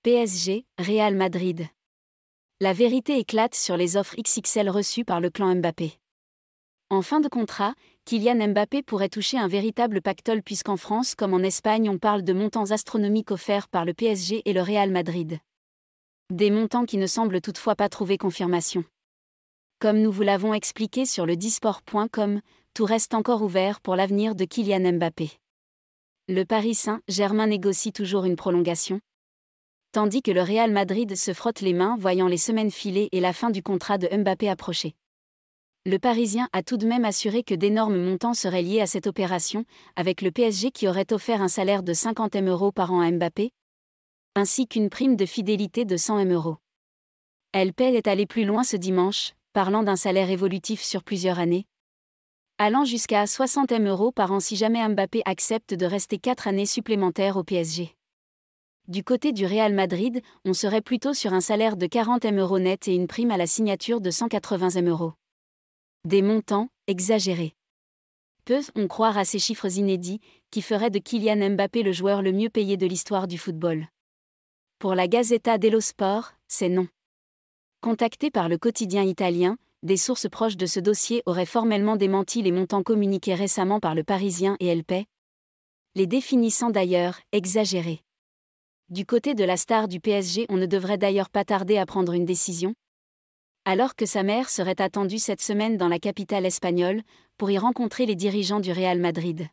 PSG, Real Madrid. La vérité éclate sur les offres XXL reçues par le clan Mbappé. En fin de contrat, Kylian Mbappé pourrait toucher un véritable pactole puisqu'en France comme en Espagne on parle de montants astronomiques offerts par le PSG et le Real Madrid. Des montants qui ne semblent toutefois pas trouver confirmation. Comme nous vous l'avons expliqué sur le disport.com, tout reste encore ouvert pour l'avenir de Kylian Mbappé. Le Paris Saint-Germain négocie toujours une prolongation, tandis que le Real Madrid se frotte les mains voyant les semaines filer et la fin du contrat de Mbappé approcher. Le Parisien a tout de même assuré que d'énormes montants seraient liés à cette opération, avec le PSG qui aurait offert un salaire de 50 000 € par an à Mbappé, ainsi qu'une prime de fidélité de 100 000 €. LPL est allé plus loin ce dimanche, parlant d'un salaire évolutif sur plusieurs années, allant jusqu'à 60 000 € par an si jamais Mbappé accepte de rester 4 années supplémentaires au PSG. Du côté du Real Madrid, on serait plutôt sur un salaire de 40 000 € net et une prime à la signature de 180 000 €. Des montants exagérés. Peut-on croire à ces chiffres inédits, qui feraient de Kylian Mbappé le joueur le mieux payé de l'histoire du football? Pour la Gazzetta dello Sport, c'est non. Contacté par le quotidien italien, des sources proches de ce dossier auraient formellement démenti les montants communiqués récemment par le Parisien et LP, les définissant d'ailleurs exagérés. Du côté de la star du PSG, on ne devrait d'ailleurs pas tarder à prendre une décision, alors que sa mère serait attendue cette semaine dans la capitale espagnole, pour y rencontrer les dirigeants du Real Madrid.